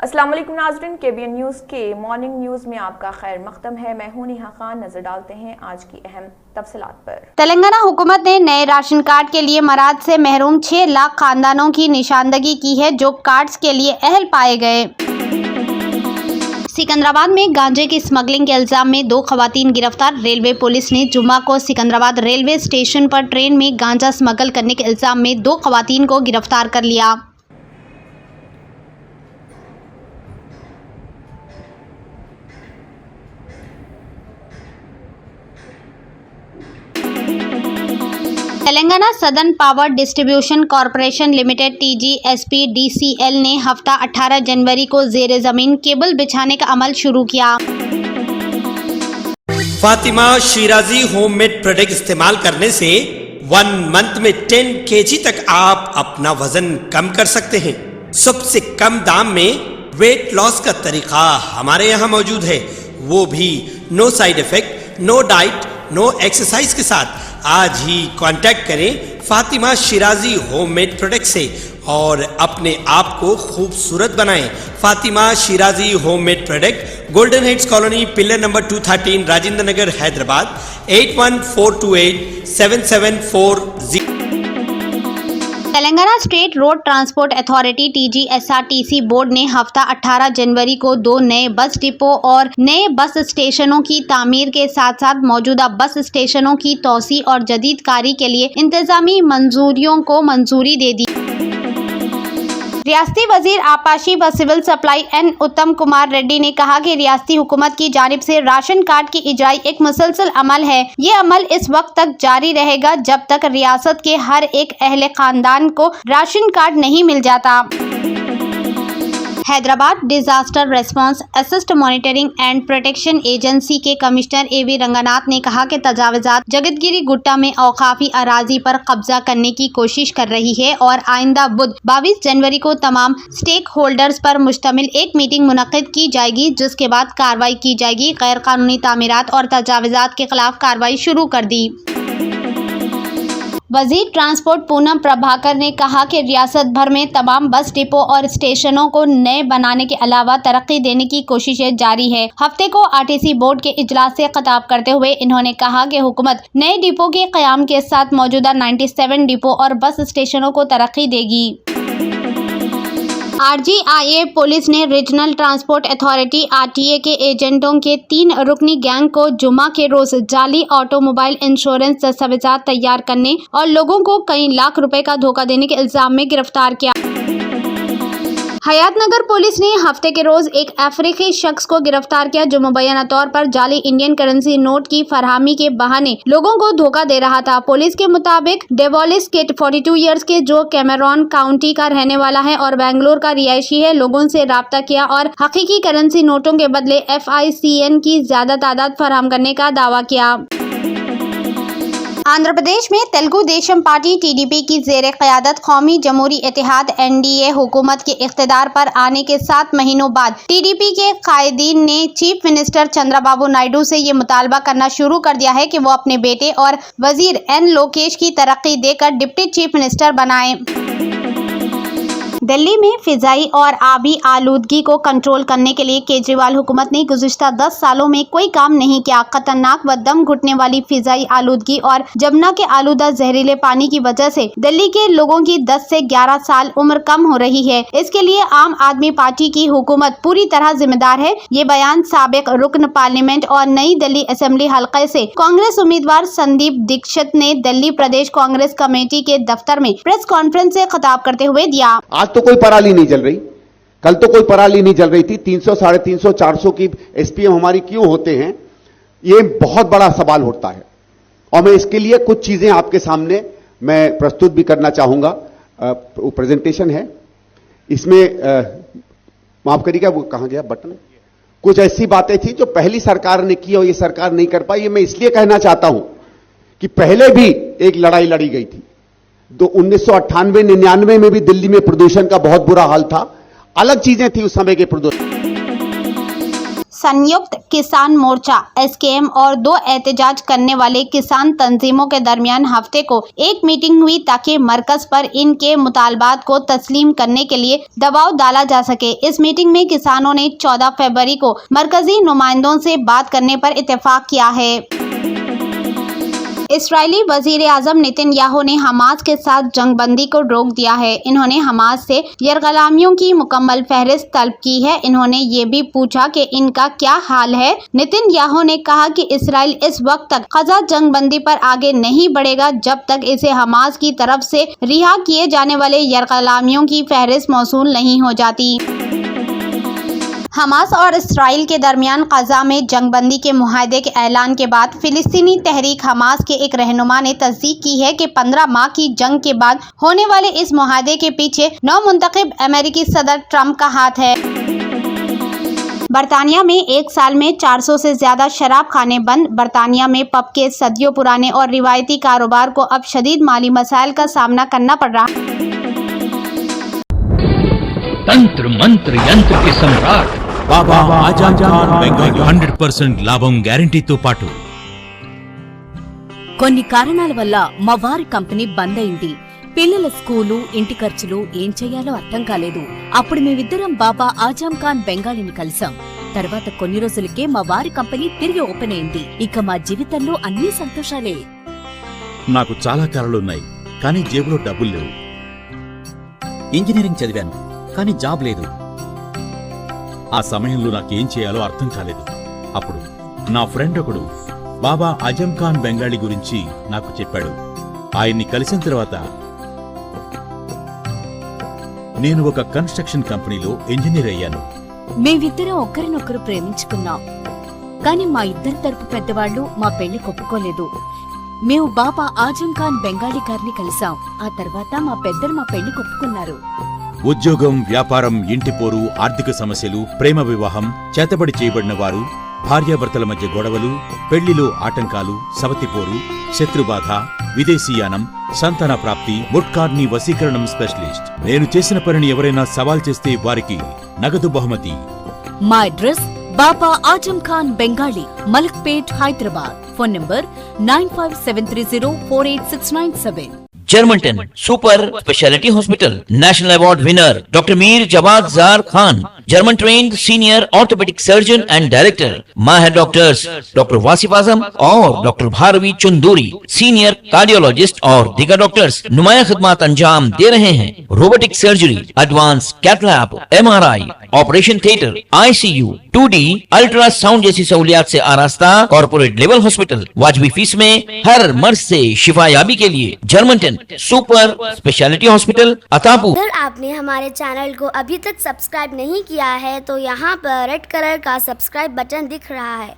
अस्सलाम वालेकुम नाज़रीन, केबीएन न्यूज़ के मॉर्निंग न्यूज़ में आपका खैर मकदम है। मैं हूं नेहा खान। नजर डालते हैं आज की अहम तफसीलात पर। तेलंगाना हुकूमत ने नए राशन कार्ड के लिए मराद से महरूम 6 लाख खानदानों की निशानदगी की है जो कार्ड्स के लिए अहल पाए गए। सिकंदराबाद में गांजे की स्मगलिंग के इल्जाम में 2 खवातीन गिरफ्तार। रेलवे पुलिस ने जुम्मा को सिकंदराबाद रेलवे स्टेशन पर ट्रेन में गांजा स्मगल करने के इल्जाम में 2 खवातीन को गिरफ्तार कर लिया। Telangana southern power distribution corporation limited TGSPDCL ने हफ्ता 18 जनवरी को जेर जमीन केबल बिछाने का अमल शुरू किया। फातिमा शिराजी होममेड प्रोडक्ट इस्तेमाल करने से 1 मंथ में 10 kg तक आप अपना वजन कम कर सकते हैं। सबसे कम दाम में वेट लॉस का तरीका हमारे यहाँ मौजूद है, वो भी no side effect, no diet, no exercise के साथ। आज ही कांटेक्ट करें फातिमा शिराजी होममेड प्रोडक्ट से और अपने आप को खूबसूरत बनाएं। Fatima Shirazi homemade product, golden heads colony, pillar number 213, Rajendra Nagar, Hyderabad 81428774 Telangana state road transport authority TGSRTC board ने हफ्ता 18 जनवरी को 2 नए बस डिपो और नए बस स्टेशनों की तामीर के साथ साथ मौजूदा बस स्टेशनों की तौसी और जदीदकारी के लिए इंतजामी मंजूरियों को मंजूरी दे दी। रियासती वजीर आपाशी व सिविल सप्लाई N उत्तम कुमार रेड्डी ने कहा कि रियासती हुकूमत की जानिब से राशन कार्ड की इजराई एक मुसलसल अमल है। ये अमल इस वक्त तक जारी रहेगा जब तक रियासत के हर एक अहले खानदान को राशन कार्ड नहीं मिल जाता। Hyderabad disaster response assist monitoring and protection agency के कमिश्नर AV रंगनाथ ने कहा कि तजावुजात जगतगिरी गुट्टा में औकाफी अराजी पर कब्जा करने की कोशिश कर रही है और आइंदा बुध 22 जनवरी को तमाम स्टेक होल्डर्स पर मुश्तमिल एक मीटिंग मुनक्किद की जाएगी, जिसके बाद कार्रवाई की जाएगी। गैर कानूनी तामीरात और तजावुजात के खिलाफ कार्रवाई शुरू कर दी। वजीर ट्रांसपोर्ट पूनम प्रभाकर ने कहा कि रियासत भर में तमाम बस डिपो और स्टेशनों को नए बनाने के अलावा तरक्की देने की कोशिशें जारी है। हफ्ते को RTC बोर्ड के इजलास से खिताब करते हुए इन्होंने कहा कि हुकूमत नए डिपो के क़याम के साथ मौजूदा 97 डिपो और बस स्टेशनों को तरक्की देगी। RGIA पुलिस ने रीजनल ट्रांसपोर्ट अथॉरिटी RTA के एजेंटों के 3 रुकनी गैंग को जुमा के रोज जाली ऑटोमोबाइल इंश्योरेंस दस्तावेजात तैयार करने और लोगों को कई लाख रुपए का धोखा देने के इल्जाम में गिरफ्तार किया। हयातनगर पुलिस ने हफ्ते के रोज एक अफ्रीकी शख्स को गिरफ्तार किया जो मुबैना तौर पर जाली इंडियन करेंसी नोट की फरहमी के बहाने लोगों को धोखा दे रहा था। पुलिस के मुताबिक डेवॉलिस किट 42 ईयर्स के जो कैमरॉन काउंटी का रहने वाला है और बेंगलोर का रिहायशी है, लोगों से राब्ता किया और हकीकी करेंसी नोटों के बदले FICN की ज्यादा तादाद फराहम करने का दावा किया। आंध्र प्रदेश में तेलुगु देशम पार्टी TDP की जेर क़यादत कौमी जमहूरी इत्तेहाद NDA हुकूमत के इख्तिदार पर आने के 7 महीनों बाद TDP के कायदीन ने चीफ मिनिस्टर चंद्रबाबू नायडू से ये मुतालबा करना शुरू कर दिया है कि वो अपने बेटे और वजीर N लोकेश की तरक्की देकर डिप्टी चीफ मिनिस्टर बनाएं। दिल्ली में फिजाई और आबी आलूदगी को कंट्रोल करने के लिए केजरीवाल हुकूमत ने गुज़िश्ता 10 सालों में कोई काम नहीं किया। खतरनाक व दम घुटने वाली फिजाई आलूदगी और जमुना के आलूदा जहरीले पानी की वजह से दिल्ली के लोगों की 10 से 11 साल उम्र कम हो रही है। इसके लिए आम आदमी पार्टी की हुकूमत पूरी तरह जिम्मेदार है। ये बयान साबिक रुकन पार्लियामेंट और नई दिल्ली असेंबली हल्के से कांग्रेस उम्मीदवार संदीप दीक्षित ने दिल्ली प्रदेश कांग्रेस कमेटी के दफ्तर में प्रेस कॉन्फ्रेंस से खिताब करते हुए दिया। तो कोई पराली नहीं जल रही, कल तो कोई पराली नहीं जल रही थी। 300, 350, 400 की SPM हमारी क्यों होते हैं, ये बहुत बड़ा सवाल उठता है। और मैं इसके लिए कुछ चीजें आपके सामने मैं प्रस्तुत भी करना चाहूंगा। प्रेजेंटेशन है, इसमें माफ करिएगा, वो कहां गया बटन। कुछ ऐसी बातें थी जो पहली सरकार ने की और ये सरकार नहीं कर पाई। मैं इसलिए कहना चाहता हूं कि पहले भी एक लड़ाई लड़ी गई थी। 1998-99 में भी दिल्ली में प्रदूषण का बहुत बुरा हाल था। अलग चीजें थी उस समय के प्रदूषण। संयुक्त किसान मोर्चा SKM और 2 एहतजाज करने वाले किसान तंजीमों के दरमियान हफ्ते को एक मीटिंग हुई ताकि मरकज पर इनके मुतालबात को तस्लीम करने के लिए दबाव डाला जा सके। इस मीटिंग में किसानों ने 14 फरवरी को मरकजी नुमाइंदों से बात करने पर इत्तेफाक किया है। इस्राएली वज़ीर-ए-आज़म नेतन्याहू ने हमास के साथ जंगबंदी को रोक दिया है। इन्होंने हमास से यरगलामियों की मुकम्मल फहरिस्त तलब की है। इन्होंने ये भी पूछा कि इनका क्या हाल है। नेतन्याहू ने कहा कि इसराइल इस वक्त तक ग़ज़ा जंगबंदी पर आगे नहीं बढ़ेगा जब तक इसे हमास की तरफ से रिहा किए जाने वाले यरगलामियों की फहरिस्त मौसूल नहीं हो जाती। हमास और इसराइल के दरमियान ग़ज़ा में जंगबंदी के मुआहदे के ऐलान के बाद फिलिस्तीनी तहरीक हमास के एक रहनुमा ने तस्दीक की है कि 15 माह की जंग के बाद होने वाले इस मुआहदे के पीछे नवमुंतखब अमेरिकी सदर ट्रंप का हाथ है। बरतानिया में एक साल में 400 से ज्यादा शराब खाने बंद। बरतानिया में पब के सदियों पुराने और रिवायती कारोबार को अब शदीद माली मसाइल का सामना करना पड़ रहा है। तंत्र मंत्र यंत्र के सम्राट బాబా ఆజమ్ ఖాన్ బెంగాలీ 100% లాభం గ్యారంటీతో పాటు కొన్ని కారణాల వల్ల మా వారి కంపెనీ బంద్ అయింది. పిల్లల స్కూలు, ఇంటి ఖర్చులు ఏం చెయ్యాలో అర్థం కాలేదు. అప్పుడు మేమిద్దరం బాబా ఆజమ్ ఖాన్ బెంగాలీని కలిసాం. తర్వాత కొన్ని రోజులకే మా వారి కంపెనీ తిరిగి ఓపెన్ అయింది. ఇక మా జీవితంలో అన్ని సంతోషాలే. నాకు చాలా కలలున్నాయి, కానీ జేబులో డబ్బులు లేవు. ఇంజనీరింగ్ చదివాను, కానీ జాబ్ లేదు. ఆ సమయంలో నాకేం చేయాలో అర్థం కాలేదు. అప్పుడు నా ఫ్రెండ్ ఒకడు బాబా ఆజమ్ ఖాన్ బెంగాలీ గురించి నాకు చెప్పాడు. ఆయన్ని కలిసిన తర్వాత నేను ఒక కన్స్ట్రక్షన్ కంపెనీలో ఇంజనీర్ అయ్యాను. మేమిద్దరం ఒకరినొకరు ప్రేమించుకున్నాం. కానీ మా ఇద్దరి తరపు పెద్దవాళ్లు మా పెళ్లి ఒప్పుకోలేదు. మేము బాబా ఆజమ్ ఖాన్ బెంగాలీ గారిని కలిసాం. ఆ తర్వాత మా పెద్దలు మా పెళ్లి ఒప్పుకున్నారు. ఉద్యోగం, వ్యాపారం, ఇంటి పోరు, ఆర్థిక సమస్యలు, ప్రేమ వివాహం, చేతబడి చేయబడిన వారు, భార్యాభర్తల మధ్య గొడవలు, పెళ్లిలో ఆటంకాలు, సవతిపోరు, శత్రుబాధ, విదేశీయానం, సంతాన ప్రాప్తి, ముట్కార్ని వశీకరణం స్పెషలిస్ట్. నేను చేసిన పనిని ఎవరైనా సవాల్ చేస్తే వారికి నగదు బహుమతి. మా address Baba Azam Khan Bengali, Malakpet, Hyderabad. Phone number 9573048697. Germanten super speciality hospital, national award winner doctor Mir Jawad Zar Khan, German trained senior orthopaedic surgeon and director, माहिर डॉक्टर्स डॉक्टर वासिफ आजम और doctor Bharavi Chunduri, senior cardiologist और दीगर डॉक्टर्स नुमाया खिदमत अंजाम दे रहे हैं. Robotic surgery, advance cath lab, MRI, operation theatre, ICU, 2D ultrasound जैसी सहूलियात से आरास्ता कॉर्पोरेट लेवल हॉस्पिटल. वाजबी फीस में हर मर्ज से शिफायाबी के लिए जर्मनटन सुपर स्पेशलिटी हॉस्पिटल, अतापू. अगर आपने हमारे चैनल को अभी तक सब्सक्राइब नहीं किया है तो यहाँ पर रेड कलर का सब्सक्राइब बटन दिख रहा है,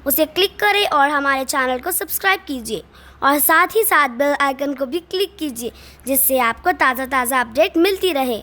उसे क्लिक करें और हमारे चैनल को सब्सक्राइब कीजिए और साथ ही साथ बेल आइकन को भी क्लिक कीजिए जिससे आपको ताज़ा अपडेट मिलती रहे.